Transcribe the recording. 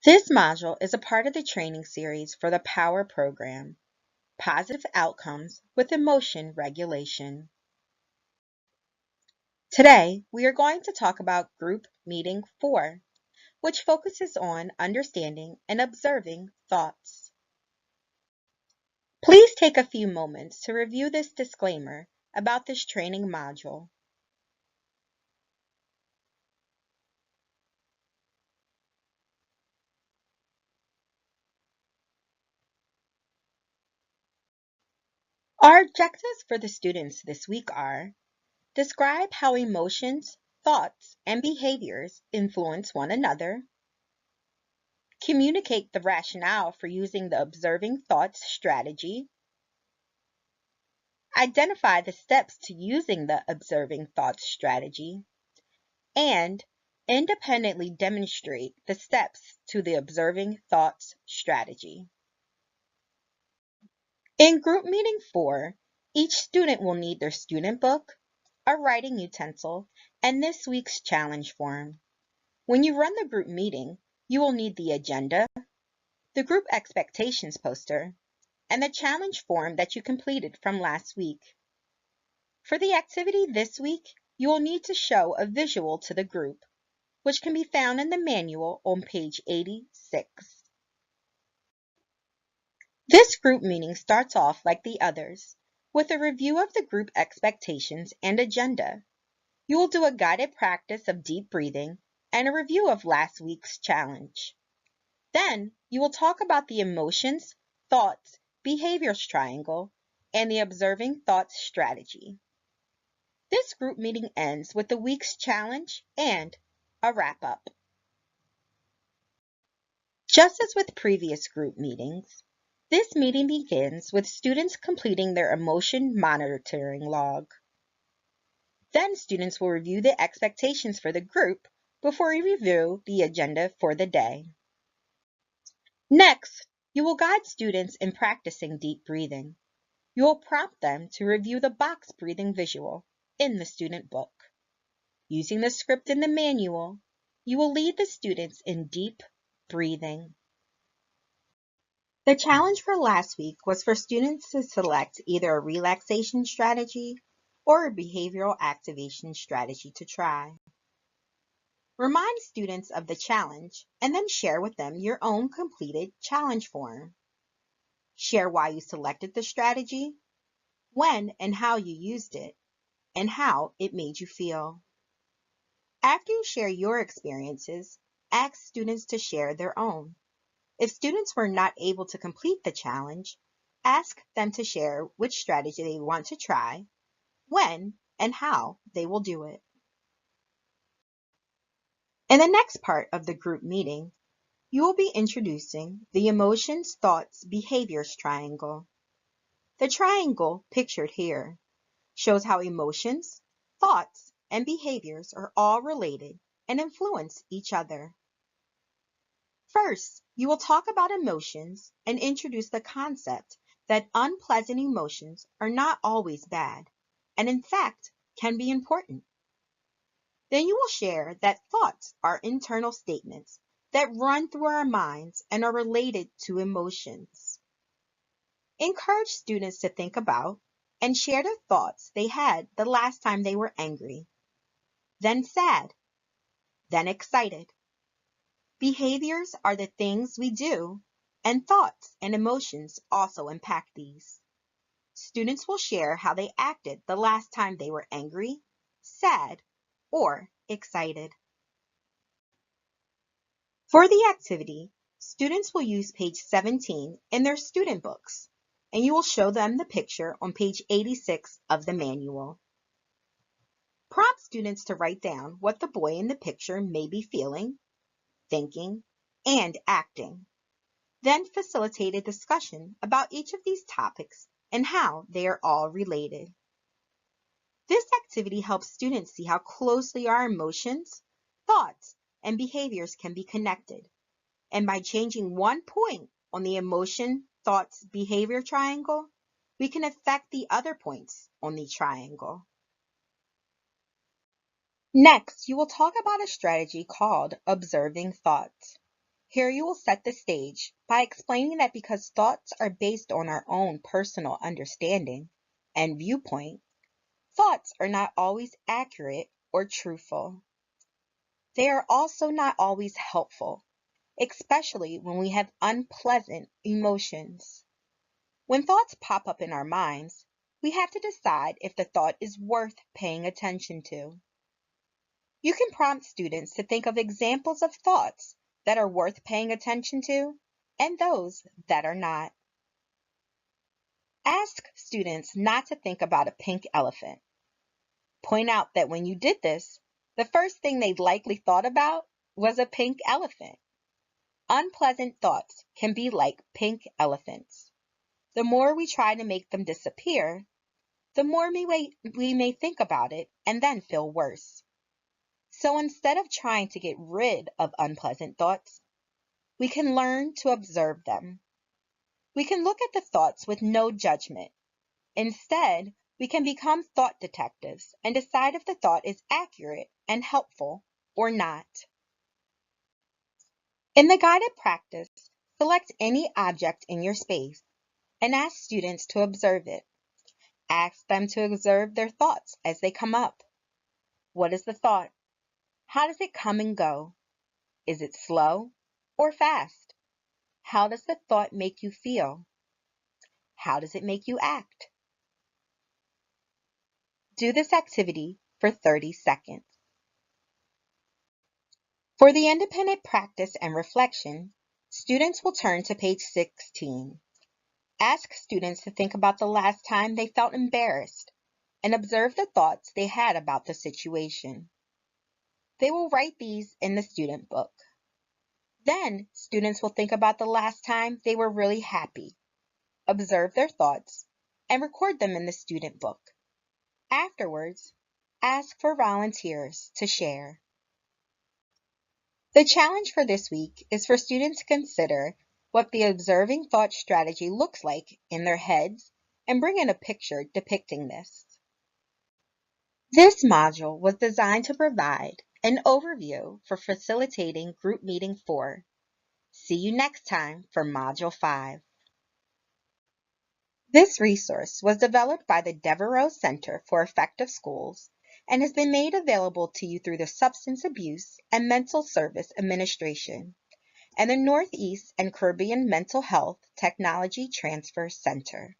This module is a part of the training series for the POWER program, Positive Outcomes with Emotion Regulation. Today, we are going to talk about Group Meeting 4, which focuses on understanding and observing thoughts. Please take a few moments to review this disclaimer about this training module. Our objectives for the students this week are: describe how emotions, thoughts, and behaviors influence one another. Communicate the rationale for using the observing thoughts strategy. Identify the steps to using the observing thoughts strategy. And independently demonstrate the steps to the observing thoughts strategy. In Group Meeting 4, each student will need their student book, a writing utensil, and this week's challenge form. When you run the group meeting, you will need the agenda, the group expectations poster, and the challenge form that you completed from last week. For the activity this week, you will need to show a visual to the group, which can be found in the manual on page 86. This group meeting starts off like the others, with a review of the group expectations and agenda. You will do a guided practice of deep breathing and a review of last week's challenge. Then, you will talk about the emotions, thoughts, behaviors triangle, and the observing thoughts strategy. This group meeting ends with the week's challenge and a wrap-up. Just as with previous group meetings, this meeting begins with students completing their emotion monitoring log. Then students will review the expectations for the group before we review the agenda for the day. Next, you will guide students in practicing deep breathing. You will prompt them to review the box breathing visual in the student book. Using the script in the manual, you will lead the students in deep breathing. The challenge for last week was for students to select either a relaxation strategy or a behavioral activation strategy to try. Remind students of the challenge and then share with them your own completed challenge form. Share why you selected the strategy, when and how you used it, and how it made you feel. After you share your experiences, ask students to share their own. If students were not able to complete the challenge, ask them to share which strategy they want to try, when, and how they will do it. In the next part of the group meeting, you will be introducing the emotions, thoughts, behaviors triangle. The triangle, pictured here, shows how emotions, thoughts, and behaviors are all related and influence each other. First, you will talk about emotions and introduce the concept that unpleasant emotions are not always bad, and in fact, can be important. Then you will share that thoughts are internal statements that run through our minds and are related to emotions. Encourage students to think about and share the thoughts they had the last time they were angry, then sad, then excited. Behaviors are the things we do, and thoughts and emotions also impact these. Students will share how they acted the last time they were angry, sad, or excited. For the activity, students will use page 17 in their student books, and you will show them the picture on page 86 of the manual. Prompt students to write down what the boy in the picture may be feeling, thinking, and acting. Then facilitate a discussion about each of these topics and how they are all related. This activity helps students see how closely our emotions, thoughts, and behaviors can be connected. And by changing one point on the emotion, thoughts, behavior triangle, we can affect the other points on the triangle. Next, you will talk about a strategy called observing thoughts. Here you will set the stage by explaining that because thoughts are based on our own personal understanding and viewpoint, thoughts are not always accurate or truthful. They are also not always helpful, especially when we have unpleasant emotions. When thoughts pop up in our minds, we have to decide if the thought is worth paying attention to. You can prompt students to think of examples of thoughts that are worth paying attention to and those that are not. Ask students not to think about a pink elephant. Point out that when you did this, the first thing they likely thought about was a pink elephant. Unpleasant thoughts can be like pink elephants. The more we try to make them disappear, the more we may think about it and then feel worse. So instead of trying to get rid of unpleasant thoughts, we can learn to observe them. We can look at the thoughts with no judgment. Instead, we can become thought detectives and decide if the thought is accurate and helpful or not. In the guided practice, select any object in your space and ask students to observe it. Ask them to observe their thoughts as they come up. What is the thought? How does it come and go? Is it slow or fast? How does the thought make you feel? How does it make you act? Do this activity for 30 seconds. For the independent practice and reflection, students will turn to page 16. Ask students to think about the last time they felt embarrassed and observe the thoughts they had about the situation. They will write these in the student book. Then, students will think about the last time they were really happy, observe their thoughts, and record them in the student book. Afterwards, ask for volunteers to share. The challenge for this week is for students to consider what the observing thought strategy looks like in their heads and bring in a picture depicting this. This module was designed to provide an overview for facilitating Group Meeting 4. See you next time for Module 5. This resource was developed by the Devereaux Center for Effective Schools and has been made available to you through the Substance Abuse and Mental Service Administration and the Northeast and Caribbean Mental Health Technology Transfer Center.